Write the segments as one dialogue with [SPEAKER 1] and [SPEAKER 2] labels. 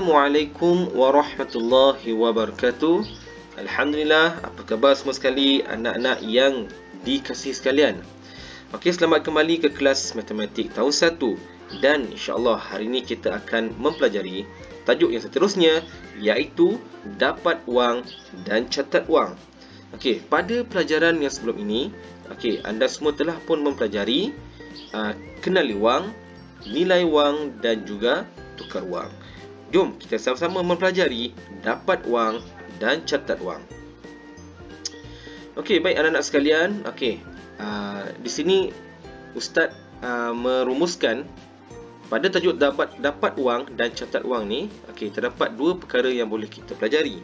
[SPEAKER 1] Assalamualaikum warahmatullahi wabarakatuh. Alhamdulillah, apa khabar semua sekali anak-anak yang dikasihi sekalian. Okey, selamat kembali ke kelas matematik tahun 1 dan insya-Allah hari ini kita akan mempelajari tajuk yang seterusnya iaitu dapat wang dan catat wang. Okey, pada pelajaran yang sebelum ini, okey, anda semua telah pun mempelajari kenali wang, nilai wang dan juga tukar wang. Jom kita sama-sama mempelajari dapat wang dan catat wang. Okey, baik anak-anak sekalian. Okey, di sini Ustaz merumuskan pada tajuk dapat wang dan catat wang ni. Okey, terdapat dua perkara yang boleh kita pelajari.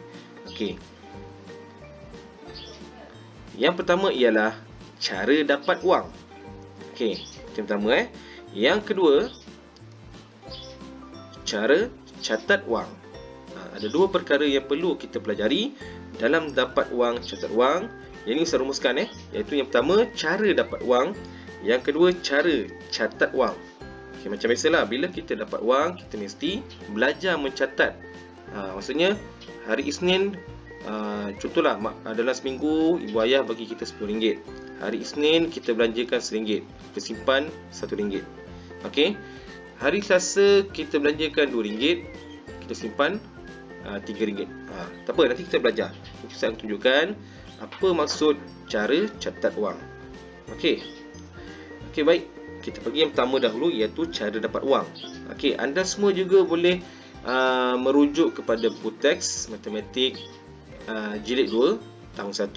[SPEAKER 1] Okey. Yang pertama ialah cara dapat wang. Okey, yang pertama Yang kedua, cara catat wang. Ada dua perkara yang perlu kita pelajari dalam dapat wang, catat wang. Yang ini saya rumuskan iaitu yang pertama cara dapat wang, yang kedua cara catat wang. Okay, macam biasalah bila kita dapat wang, kita mesti belajar mencatat. Maksudnya hari Isnin, contohlah dalam seminggu ibu ayah bagi kita RM10. Hari Isnin kita belanjakan RM1, kita simpan RM1. Okey. Hari Selasa kita belanjakan RM2, kita simpan RM3. Tak apa, nanti kita belajar. Saya akan tunjukkan apa maksud cara catat wang. Okey. Okey, baik. Kita pergi yang pertama dahulu iaitu cara dapat wang. Okey, anda semua juga boleh merujuk kepada buku teks matematik jilid 2 tahun 1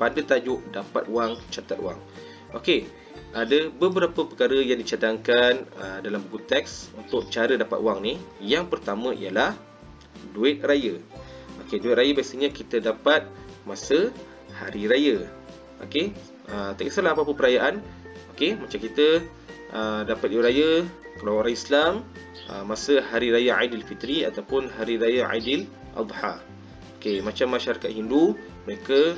[SPEAKER 1] pada tajuk dapat wang, catat wang. Okey. Ada beberapa perkara yang dicadangkan dalam buku teks untuk cara dapat wang ni. Yang pertama ialah duit raya. Okey, duit raya biasanya kita dapat masa hari raya. Okey, tak kisahlah apa-apa perayaan. Okey, macam kita dapat duit raya kalau orang Islam masa hari raya Aidilfitri ataupun hari raya Aidil Adha. Okey, macam masyarakat Hindu, mereka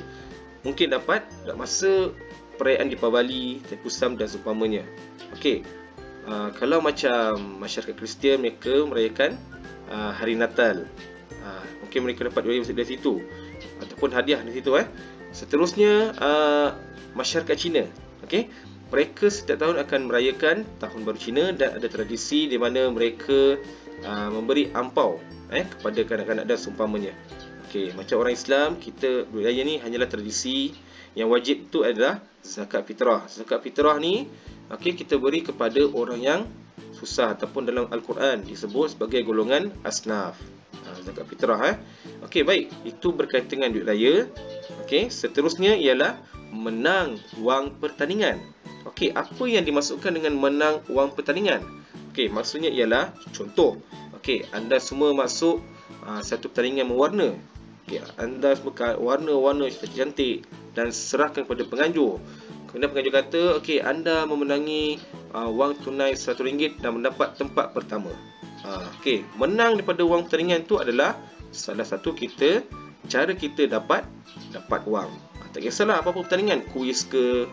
[SPEAKER 1] mungkin dapat masa perayaan Deepavali, Tepusam dan seumpamanya. Okey. Kalau macam masyarakat Kristian, mereka merayakan hari Natal. Mungkin mereka dapat duit dari situ ataupun hadiah dari situ Seterusnya masyarakat Cina. Okey. Mereka setiap tahun akan merayakan Tahun Baru Cina dan ada tradisi di mana mereka memberi ampau kepada kanak-kanak dan seumpamanya. Okey, macam orang Islam, kita duit raya ni hanyalah tradisi. Yang wajib itu adalah zakat fitrah. Zakat fitrah ni kita beri kepada orang yang susah ataupun dalam Al-Quran disebut sebagai golongan asnaf. Zakat fitrah Okey, baik. Itu berkaitan dengan duit raya. Okey, seterusnya ialah menang wang pertandingan. Okey, apa yang dimasukkan dengan menang wang pertandingan? Okey, maksudnya ialah contoh. Okey, anda semua masuk satu pertandingan mewarna. Okey, anda semua warna-warna cantik dan serahkan kepada penganjur. Kemudian penganjur kata, okey, anda memenangi wang tunai RM100 dan mendapat tempat pertama. Okey, menang daripada wang pertandingan itu adalah salah satu cara kita dapat wang. Tak kisahlah apa-apa pertandingan, kuis ke,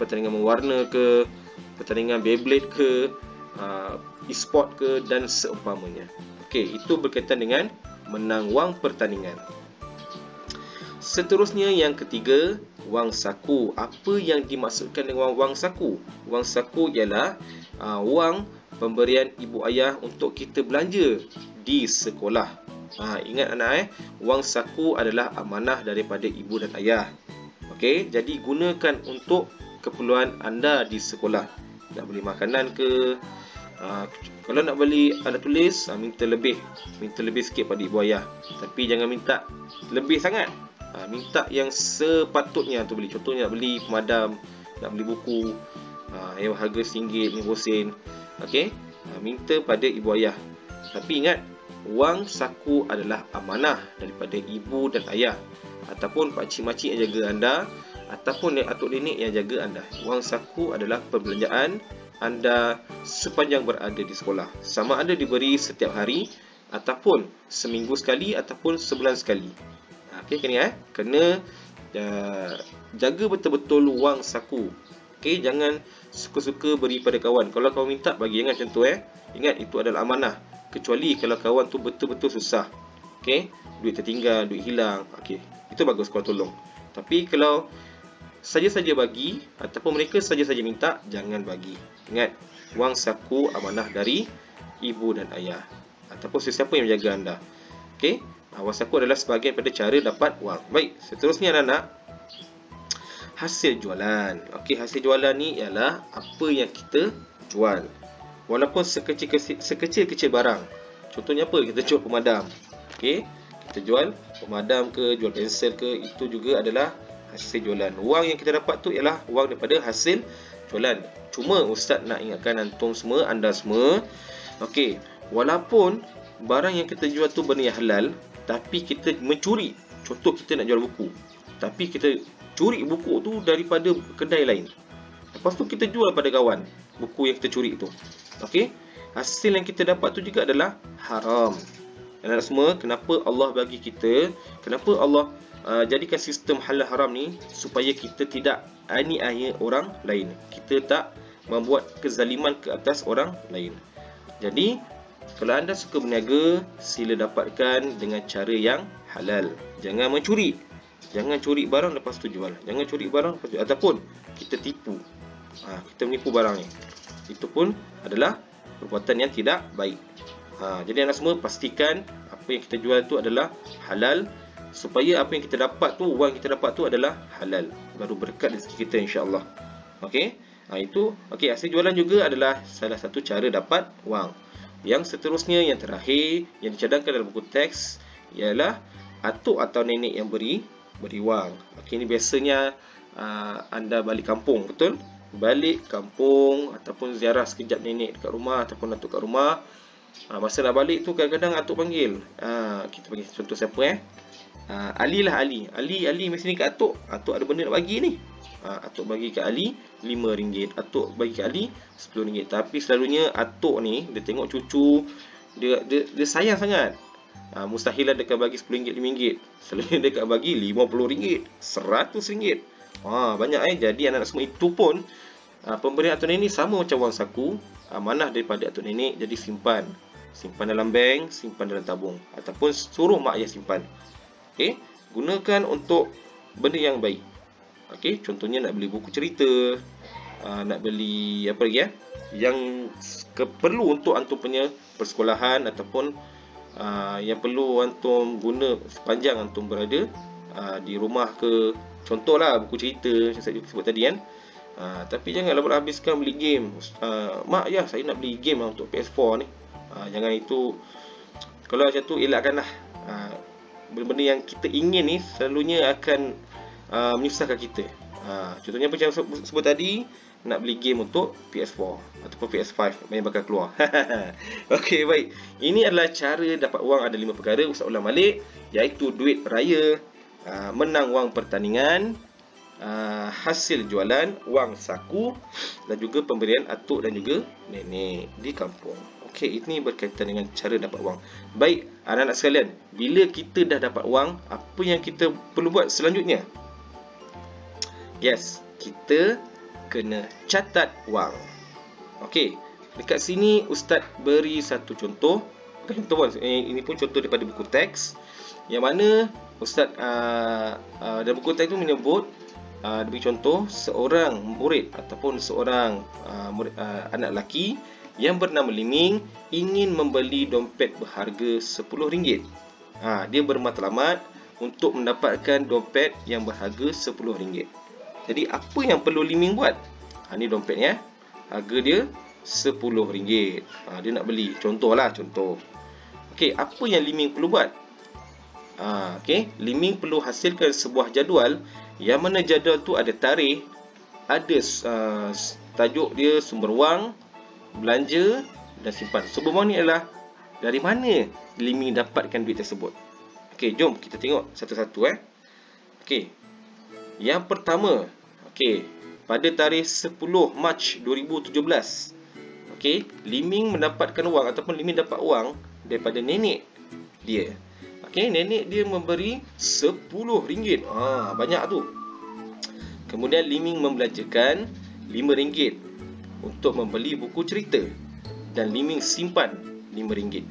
[SPEAKER 1] pertandingan mewarna ke, pertandingan Beyblade ke, e-sport ke dan seumpamanya. Okey, itu berkaitan dengan menang wang pertandingan. Seterusnya yang ketiga, wang saku. Apa yang dimaksudkan dengan wang saku? Wang saku ialah wang pemberian ibu ayah untuk kita belanja di sekolah. Ingat anak wang saku adalah amanah daripada ibu dan ayah. Okey, jadi gunakan untuk keperluan anda di sekolah. Nak beli makanan ke, kalau nak beli alat tulis, minta lebih sikit pada ibu ayah. Tapi jangan minta lebih sangat. Minta yang sepatutnya untuk beli. Contohnya nak beli pemadam, nak beli buku yang harga RM1, RM50. Okey, minta pada ibu ayah. Tapi ingat, wang saku adalah amanah daripada ibu dan ayah ataupun pakcik-makcik yang jaga anda ataupun atuk nenek yang jaga anda. Wang saku adalah perbelanjaan anda sepanjang berada di sekolah. Sama ada diberi setiap hari ataupun seminggu sekali ataupun sebulan sekali. Okey, kena jaga betul-betul wang saku. Okey, jangan suka-suka beri pada kawan. Kalau kawan minta, bagi. Jangan macam tu Ingat, itu adalah amanah. kecuali kalau kawan tu betul-betul susah. Okey, duit tertinggal, duit hilang. Okey, itu bagus kau tolong. Tapi kalau saja-saja bagi ataupun mereka saja-saja minta, jangan bagi. Ingat, wang saku amanah dari ibu dan ayah ataupun sesiapa yang menjaga anda. Okey, wang saku adalah sebahagian pada cara dapat wang. Baik, seterusnya anak-anak, hasil jualan. Okey, hasil jualan ni ialah apa yang kita jual. Walaupun sekecil-kecil barang. Contohnya apa? Kita jual pemadam. Okey, kita jual pemadam ke, jual pensel ke, itu juga adalah hasil jualan. Wang yang kita dapat tu ialah wang daripada hasil jualan. Cuma ustaz nak ingatkan antum semua, anda semua, okey, walaupun barang yang kita jual tu benda yang halal, tapi kita mencuri. Contoh, kita nak jual buku, tapi kita curi buku tu daripada kedai lain. Lepas tu kita jual pada kawan buku yang kita curi tu. Okey, hasil yang kita dapat tu juga adalah haram. Anak semua, kenapa Allah bagi kita, kenapa Allah jadikan sistem halal haram ni, supaya kita tidak aniaya orang lain, kita tak membuat kezaliman ke atas orang lain. Jadi kalau anda suka berniaga, sila dapatkan dengan cara yang halal. Jangan mencuri. Jangan curi barang lepas tu jual. Jangan curi barang lepas tu, ataupun kita tipu. Kita menipu barang ni. Itu pun adalah perbuatan yang tidak baik. Jadi anak semua, pastikan apa yang kita jual tu adalah halal, supaya apa yang kita dapat tu, wang yang kita dapat tu adalah halal. Baru berkat rezeki kita, insya-Allah. Okey. Itu okey, hasil jualan juga adalah salah satu cara dapat wang. Yang seterusnya, yang terakhir yang dicadangkan dalam buku teks ialah atuk atau nenek yang beri wang. Okey, ini biasanya anda balik kampung, betul? Balik kampung ataupun ziarah sekejap nenek dekat rumah ataupun atuk kat rumah. Masa nak balik tu kadang-kadang atuk panggil. Kita panggil contoh siapa Ali lah, Ali mesti ni kat atuk. Atuk ada benda nak bagi ni. Atuk bagi kat Ali RM5, atuk bagi kat Ali RM10. Tapi selalunya atuk ni dia tengok cucu dia sayang sangat. Mustahil lah dia akan bagi RM10, RM5. Selalunya dia akan bagi RM50, RM100. Banyak Jadi anak-anak semua, itu pun pemberian atuk nenek sama macam wang saku, amanah daripada atuk nenek. Jadi simpan dalam bank, simpan dalam tabung, ataupun suruh mak ayah simpan. Okey, gunakan untuk benda yang baik. Okey, contohnya nak beli buku cerita, nak beli apa lagi yang perlu untuk antum punya persekolahan, ataupun yang perlu antum guna sepanjang antum berada di rumah ke. Contohlah buku cerita yang saya sebut tadi kan. Tapi janganlah berhabiskan beli game. Mak, ya saya nak beli game untuk PS4 ni. Jangan itu. Kalau macam tu, elakkanlah. Benda-benda yang kita ingin ni selalunya akan menyusahkan kita. Contohnya macam sebut tadi, nak beli game untuk PS4 ataupun PS5 yang bakal keluar. Okey, baik. Ini adalah cara dapat wang. Ada 5 perkara, Ustaz ulang balik, iaitu duit raya, menang wang pertandingan, hasil jualan, wang saku, dan juga pemberian atuk dan juga nenek di kampung. Okey, ini berkaitan dengan cara dapat wang. Baik, anak-anak sekalian, bila kita dah dapat wang, apa yang kita perlu buat selanjutnya? Yes, kita kena catat wang. Okey, dekat sini Ustaz beri satu contoh. Bukan contoh, ini pun contoh daripada buku teks, yang mana Ustaz dalam buku teks itu menyebut, diberi contoh seorang murid ataupun seorang anak lelaki yang bernama Liming ingin membeli dompet berharga RM10. Dia bermatlamat untuk mendapatkan dompet yang berharga RM10. Jadi apa yang perlu Liming buat? Ni dompetnya, harga dia RM10. Dia nak beli, contohlah, contoh. Okey, apa yang Liming perlu buat? Okey, Liming perlu hasilkan sebuah jadual, yang mana jadual tu ada tarikh, ada tajuk dia, sumber wang, belanja dan simpan. Sumber wang ni adalah dari mana Liming dapatkan duit tersebut. Okey, jom kita tengok satu-satu. Okey, yang pertama, okey, pada tarikh 10 Mac 2017, okey, Liming mendapatkan wang ataupun Liming dapat wang daripada nenek dia. Okey, nenek dia memberi RM10. Banyak tu. Kemudian Liming membelanjakan RM5 untuk membeli buku cerita, dan Liming simpan RM5.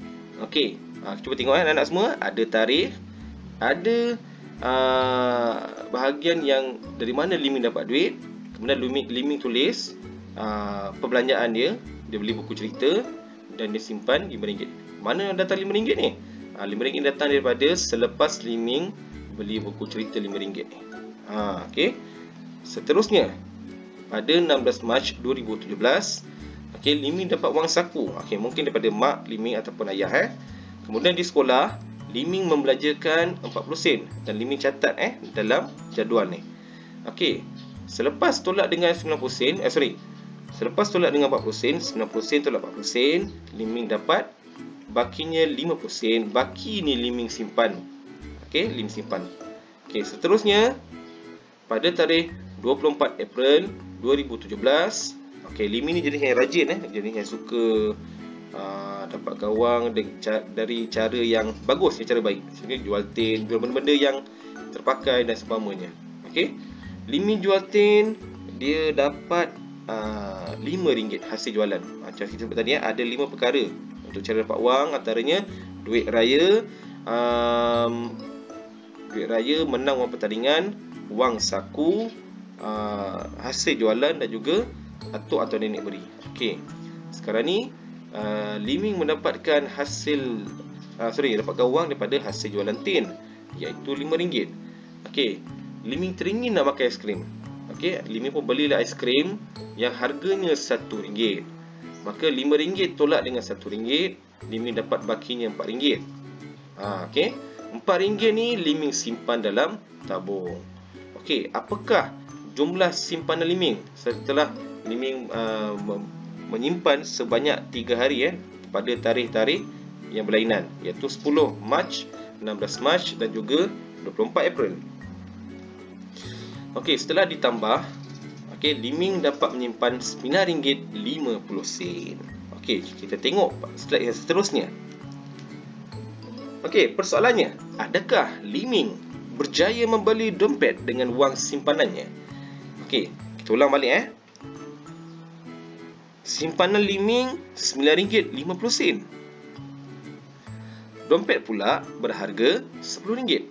[SPEAKER 1] Okey, cuba tengok anak-anak semua, ada tarikh, ada bahagian yang dari mana Liming dapat duit. Kemudian Liming tulis perbelanjaan dia beli buku cerita dan dia simpan RM5. Mana datang RM5 ni? RM5 datang daripada selepas Liming beli buku cerita RM5 ni. Okey. Seterusnya, pada 16 Mac 2017, okey, Liming dapat wang saku. Okey, mungkin daripada mak Liming ataupun ayah. Kemudian di sekolah, Liming membelanjakan 40 sen dan Liming catat dalam jadual ni. Okey, selepas tolak dengan 90 sen, selepas tolak dengan 40 sen, 90 sen tolak 40 sen, Liming dapat bakinya 50 sen. Baki ni Liming simpan. Okey, Liming simpan. Okey, seterusnya pada tarikh 24 April 2017, okey, Liming ni jenis yang rajin, jenis yang suka dapatkan wang dari cara yang bagus, cara baik. Misalnya jual tin, jual benda-benda yang terpakai dan seumpamanya. Okey, Liming jual tin, dia dapat RM5 hasil jualan. Macam kita sebut tadi, ada 5 perkara untuk cara dapat wang, antaranya duit raya, menang wang pertandingan, wang saku, hasil jualan dan juga atuk atau nenek beri. Okey, sekarang ni Liming mendapatkan dapatkan wang daripada hasil jualan tin, iaitu RM5. Okey, Liming teringin nak makan aiskrim. Okey, Liming pun belilah aiskrim yang harganya RM1. Maka RM5 tolak dengan RM1, Liming dapat bakinya RM4. Okey, RM4 ni Liming simpan dalam tabung. Okey, apakah jumlah simpanan Liming setelah Liming menyimpan sebanyak 3 hari pada tarikh-tarikh yang berlainan, iaitu 10 Mac, 16 Mac dan juga 24 April. Okey, setelah ditambah, okey, Liming dapat menyimpan RM9.50. Okey, kita tengok slide yang seterusnya. Okey, persoalannya, adakah Liming berjaya membeli dompet dengan wang simpanannya? Okey, kita ulang balik Simpanan Liming RM9.50. Dompet pula berharga RM10.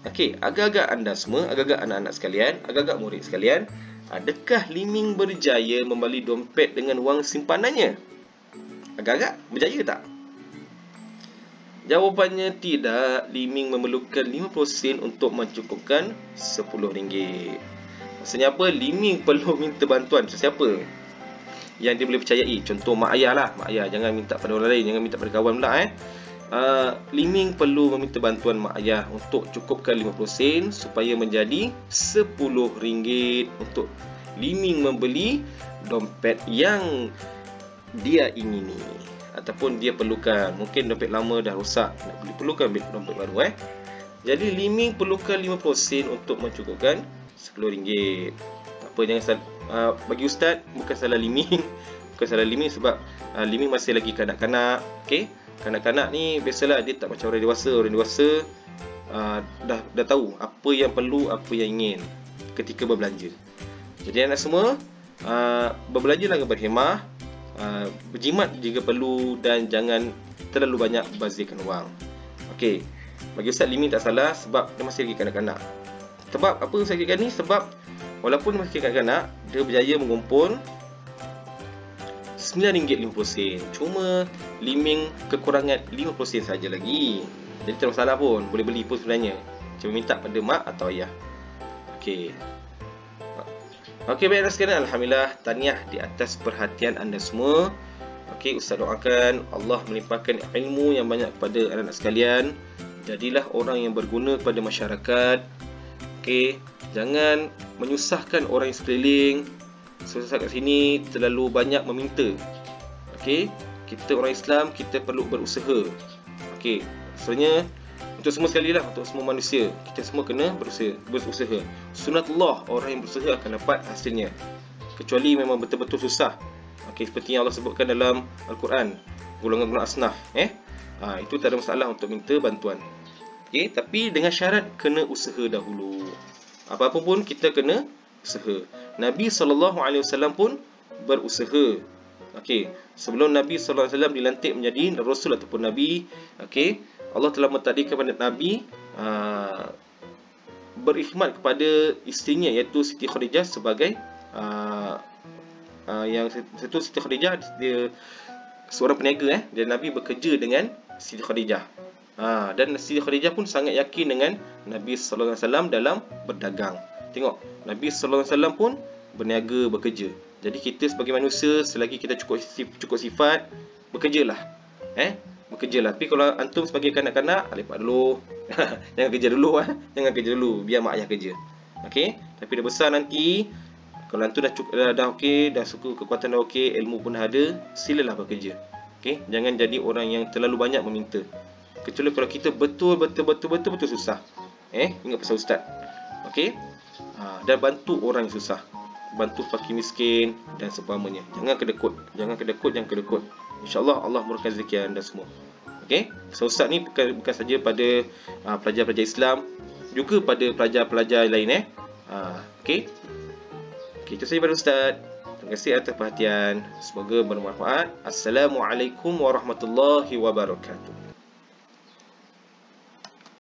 [SPEAKER 1] Okey, agak-agak anda semua, agak-agak anak-anak sekalian, agak-agak murid sekalian, adakah Liming berjaya membeli dompet dengan wang simpanannya? Agak-agak berjaya tak? Jawapannya tidak. Liming memerlukan 50 sen untuk mencukupkan RM10. Maksudnya apa? Liming perlu minta bantuan sesiapa yang dia boleh percayai. Contoh mak ayah lah. Mak ayah, jangan minta pada orang lain, jangan minta pada kawan pula Liming perlu meminta bantuan mak ayah untuk cukupkan 50 sen supaya menjadi RM10 untuk Liming membeli dompet yang dia ingini ataupun dia perlukan. Mungkin dompet lama dah rosak, perlukan dompet baru Jadi Liming perlukan 50 sen untuk mencukupkan RM10. Apa, jangan bagi ustaz, bukan salah Liming. Bukan salah Liming sebab Liming masih lagi kanak-kanak. Okey, kanak-kanak ni biasalah dia tak macam orang dewasa. Orang dewasa dah tahu apa yang perlu, apa yang ingin ketika berbelanja. Jadi anak semua, berbelanja dengan berhemah, berjimat jika perlu dan jangan terlalu banyak bazirkan wang. Okey, bagi ustaz Liming tak salah sebab dia masih lagi kanak-kanak. Sebab apa saya katakan ni? Sebab walaupun dia masih kanak-kanak, dia berjaya mengumpul RM9.50. Cuma Liming kekurangan 50 sen saja lagi. Jadi tak masalah pun, boleh beli pun sebenarnya. Cuma minta pada mak atau ayah. Okey. Okey, baik sekalian, alhamdulillah, tahniah di atas perhatian anda semua. Okey, ustaz doakan Allah melimpahkan ilmu yang banyak kepada anak-anak sekalian. Jadilah orang yang berguna kepada masyarakat. Okey, jangan menyusahkan orang yang sekeliling. Susah kat sini terlalu banyak meminta. Okey, kita orang Islam, kita perlu berusaha. Okey, maksudnya untuk semua sekali lah, untuk semua manusia, kita semua kena berusaha. Sunatullah, orang yang berusaha akan dapat hasilnya. Kecuali memang betul-betul susah. Okey, seperti yang Allah sebutkan dalam Al-Quran, golongan-golongan asnaf. Itu tak ada masalah untuk minta bantuan. Okey, tapi dengan syarat kena usaha dahulu. Apa-apa pun kita kena usaha. Nabi SAW pun berusaha. Okey, sebelum Nabi sallallahu alaihi wasallam dilantik menjadi rasul ataupun nabi, okey, Allah telah mentakdirkan kepada Nabi berikhmat kepada isterinya iaitu Siti Khadijah sebagai yang satu Siti Khadijah dia seorang peniaga dan Nabi bekerja dengan Siti Khadijah. Dan Siti Khadijah pun sangat yakin dengan Nabi sallallahu alaihi wasallam dalam berdagang. Tengok, Nabi sallallahu alaihi wasallam pun berniaga, bekerja. Jadi kita sebagai manusia selagi kita cukup sifat, bekerjalah. Bekerjalah. Tapi kalau antum sebagai kanak-kanak, lepak dulu. Jangan kerja dulu Jangan kerja dulu, biar mak ayah kerja. Okey? Tapi dah besar nanti, kalau antum dah okey, dah suku kekuatan dah okey, ilmu pun dah ada, silalah bekerja. Okey? Jangan jadi orang yang terlalu banyak meminta. Kecuali kalau kita betul susah. Ingat pesan ustaz. Okey? Dan bantu orang yang susah. Bantu fakir miskin dan seumpamanya. Jangan kedekut. InsyaAllah Allah murahkan rezeki anda semua. Okey? Pesan ustaz ni bukan saja pada pelajar-pelajar Islam, juga pada pelajar-pelajar lain. Okey? Itu saja pada ustaz. Terima kasih atas perhatian. Semoga bermanfaat. Assalamualaikum warahmatullahi wabarakatuh.